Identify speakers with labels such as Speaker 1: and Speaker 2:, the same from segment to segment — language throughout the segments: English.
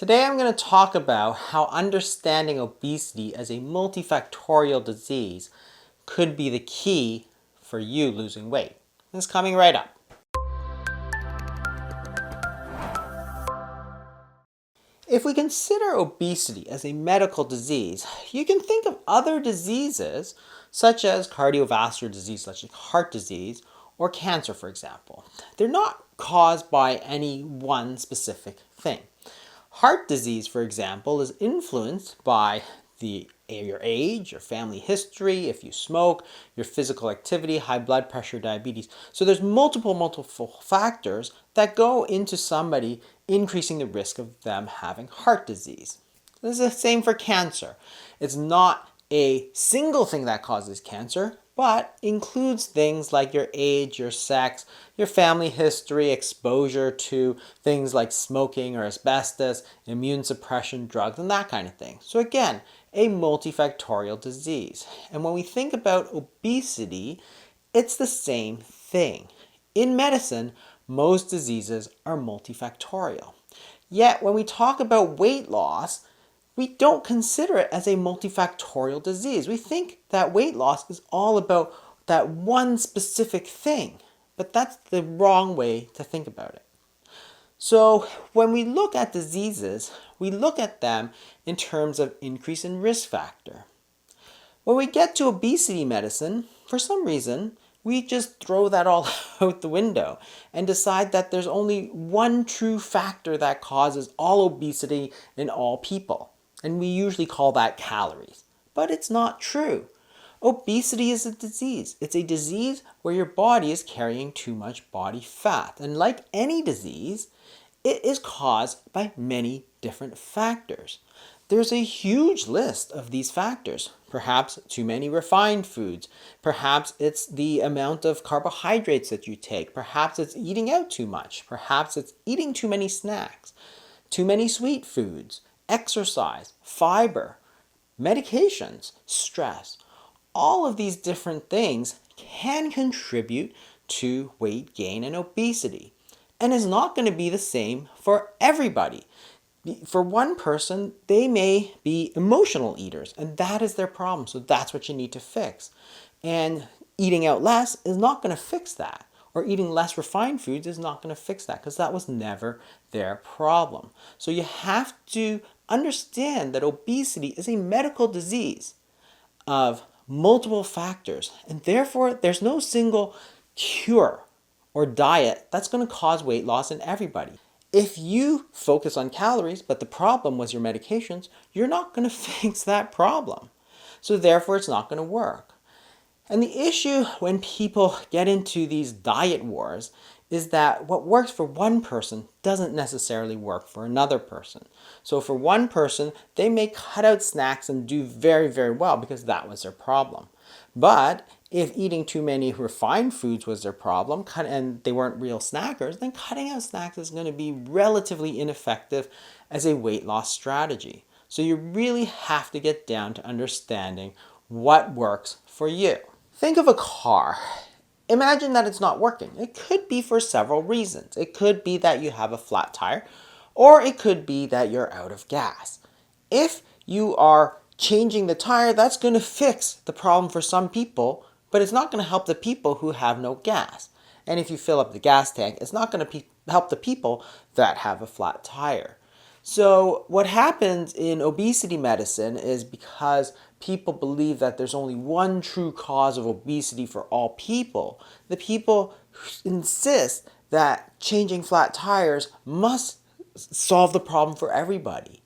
Speaker 1: Today I'm going to talk about how understanding obesity as a multifactorial disease could be the key for you losing weight. It's coming right up. If we consider obesity as a medical disease, you can think of other diseases such as cardiovascular disease, such as heart disease, or cancer, for example. They're not caused by any one specific thing. Heart disease, for example, is influenced by your age, your family history, if you smoke, your physical activity, high blood pressure, diabetes. So there's multiple factors that go into somebody increasing the risk of them having heart disease. This is the same for cancer. It's not a single thing that causes cancer, but includes things like your age, your sex, your family history, exposure to things like smoking or asbestos, immune suppression drugs, and that kind of thing. So again, a multifactorial disease. And when we think about obesity, it's the same thing. In medicine, most diseases are multifactorial. Yet when we talk about weight loss, we don't consider it as a multifactorial disease. We think that weight loss is all about that one specific thing, but that's the wrong way to think about it. So when we look at diseases, we look at them in terms of increase in risk factor. When we get to obesity medicine, for some reason, we just throw that all out the window and decide that there's only one true factor that causes all obesity in all people. And we usually call that calories. But it's not true. Obesity is a disease. It's a disease where your body is carrying too much body fat. And like any disease, it is caused by many different factors. There's a huge list of these factors. Perhaps too many refined foods. Perhaps it's the amount of carbohydrates that you take. Perhaps it's eating out too much. Perhaps it's eating too many snacks. Too many sweet foods. Exercise, fiber, medications, stress. All of these different things can contribute to weight gain and obesity. And it's not going to be the same for everybody. For one person, they may be emotional eaters, and that is their problem. So that's what you need to fix. And eating out less is not going to fix that. Or eating less refined foods is not going to fix that because that was never their problem. So you have to understand that obesity is a medical disease of multiple factors, and therefore there's no single cure or diet that's going to cause weight loss in everybody. If you focus on calories, but the problem was your medications, you're not going to fix that problem. So therefore it's not going to work. And the issue when people get into these diet wars is that what works for one person doesn't necessarily work for another person. So for one person, they may cut out snacks and do very, very well because that was their problem. But if eating too many refined foods was their problem and they weren't real snackers, then cutting out snacks is going to be relatively ineffective as a weight loss strategy. So you really have to get down to understanding what works for you. Think of a car. Imagine that it's not working. It could be for several reasons. It could be that you have a flat tire, or it could be that you're out of gas. If you are changing the tire, that's going to fix the problem for some people, but it's not going to help the people who have no gas. And if you fill up the gas tank, it's not going to help the people that have a flat tire. So what happens in obesity medicine is because people believe that there's only one true cause of obesity for all people, the people insist that changing flat tires must solve the problem for everybody.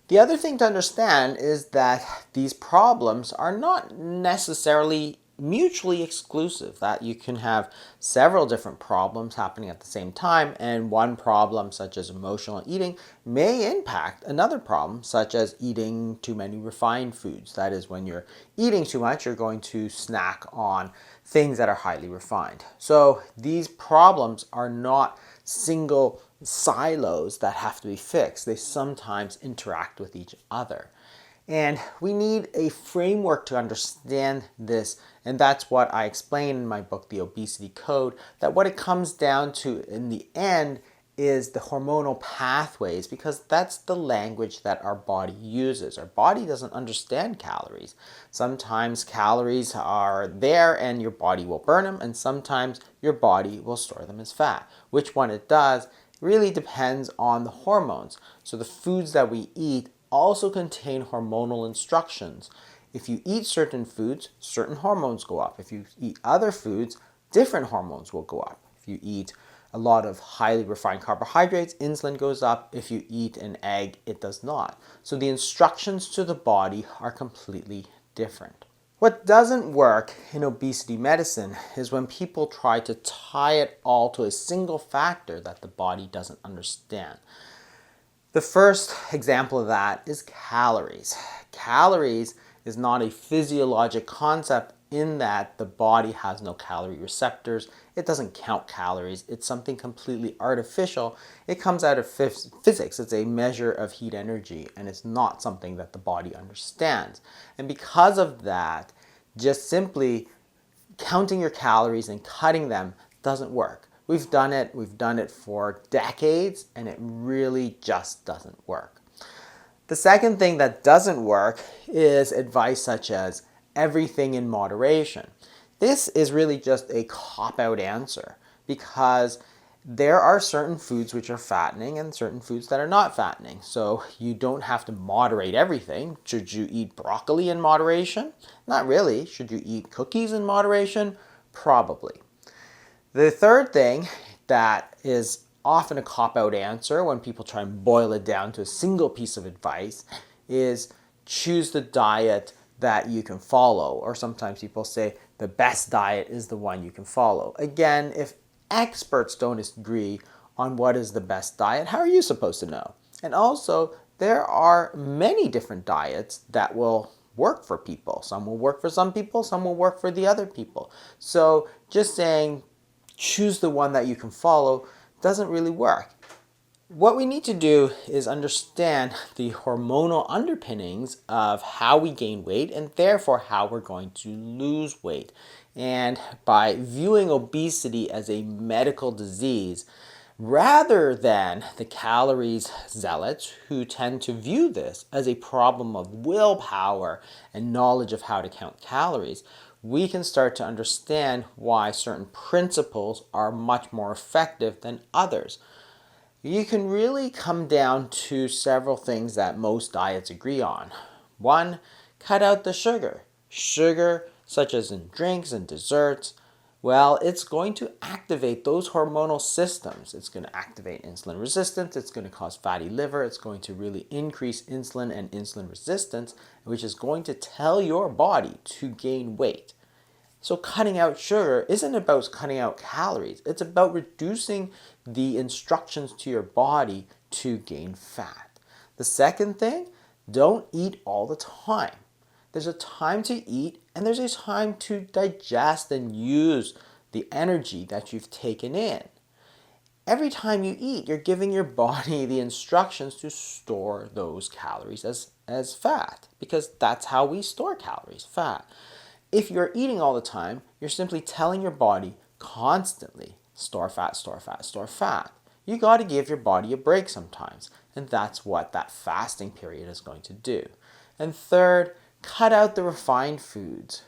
Speaker 1: The other thing to understand is that these problems are not necessarily mutually exclusive, that you can have several different problems happening at the same time, and one problem such as emotional eating may impact another problem such as eating too many refined foods. That is, when you're eating too much, you're going to snack on things that are highly refined. So these problems are not single silos that have to be fixed. They sometimes interact with each other. And we need a framework to understand this, and that's what I explain in my book, The Obesity Code, that what it comes down to in the end is the hormonal pathways, because that's the language that our body uses. Our body doesn't understand calories. Sometimes calories are there and your body will burn them, and sometimes your body will store them as fat. Which one it does really depends on the hormones. So the foods that we eat also contain hormonal instructions. If you eat certain foods, certain hormones go up. If you eat other foods, different hormones will go up. If you eat a lot of highly refined carbohydrates, insulin goes up. If you eat an egg, it does not. So the instructions to the body are completely different. What doesn't work in obesity medicine is when people try to tie it all to a single factor that the body doesn't understand. The first example of that is calories. Calories is not a physiologic concept in that the body has no calorie receptors. It doesn't count calories. It's something completely artificial. It comes out of physics. It's a measure of heat energy, and it's not something that the body understands. And because of that, just simply counting your calories and cutting them doesn't work. We've done it for decades, and it really just doesn't work. The second thing that doesn't work is advice such as everything in moderation. This is really just a cop-out answer, because there are certain foods which are fattening and certain foods that are not fattening. So you don't have to moderate everything. Should you eat broccoli in moderation? Not really. Should you eat cookies in moderation? Probably. The third thing that is often a cop-out answer when people try and boil it down to a single piece of advice is choose the diet that you can follow. Or sometimes people say the best diet is the one you can follow. Again, if experts don't agree on what is the best diet, how are you supposed to know? And also, there are many different diets that will work for people. Some will work for some people, some will work for the other people. So just saying choose the one that you can follow doesn't really work. What we need to do is understand the hormonal underpinnings of how we gain weight and therefore how we're going to lose weight. And by viewing obesity as a medical disease, rather than the calories zealots who tend to view this as a problem of willpower and knowledge of how to count calories, we can start to understand why certain principles are much more effective than others. You can really come down to several things that most diets agree on. One, cut out the sugar. Sugar, such as in drinks and desserts, well, it's going to activate those hormonal systems. It's going to activate insulin resistance. It's going to cause fatty liver. It's going to really increase insulin and insulin resistance, which is going to tell your body to gain weight. So cutting out sugar isn't about cutting out calories. It's about reducing the instructions to your body to gain fat. The second thing, don't eat all the time. There's a time to eat and there's a time to digest and use the energy that you've taken in. Every time you eat, you're giving your body the instructions to store those calories as fat, because that's how we store calories, fat. If you're eating all the time, you're simply telling your body constantly, store fat, store fat, store fat. You got to give your body a break sometimes, and that's what that fasting period is going to do. And third, cut out the refined foods.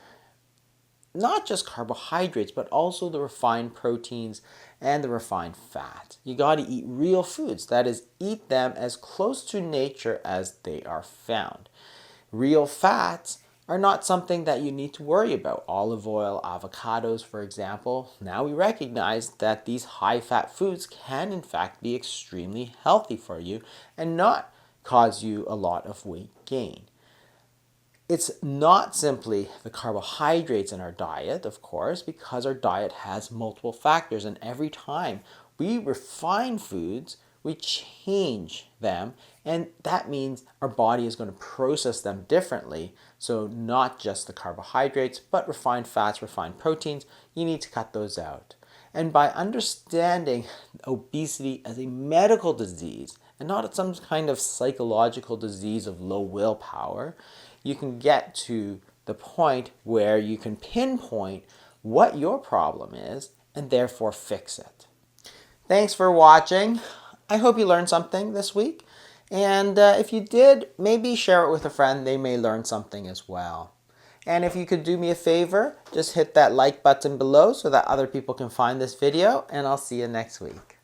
Speaker 1: Not just carbohydrates, but also the refined proteins and the refined fat. You got to eat real foods. That is, eat them as close to nature as they are found. Real fats are not something that you need to worry about. Olive oil, avocados, for example. Now we recognize that these high-fat foods can in fact be extremely healthy for you and not cause you a lot of weight gain. It's not simply the carbohydrates in our diet, of course, because our diet has multiple factors, and every time we refine foods, we change them, and that means our body is going to process them differently. So not just the carbohydrates, but refined fats, refined proteins, you need to cut those out. And by understanding obesity as a medical disease and not some kind of psychological disease of low willpower, you can get to the point where you can pinpoint what your problem is and therefore fix it. Thanks for watching. I hope you learned something this week. And if you did, maybe share it with a friend. They may learn something as well. And if you could do me a favor, just hit that like button below so that other people can find this video. And I'll see you next week.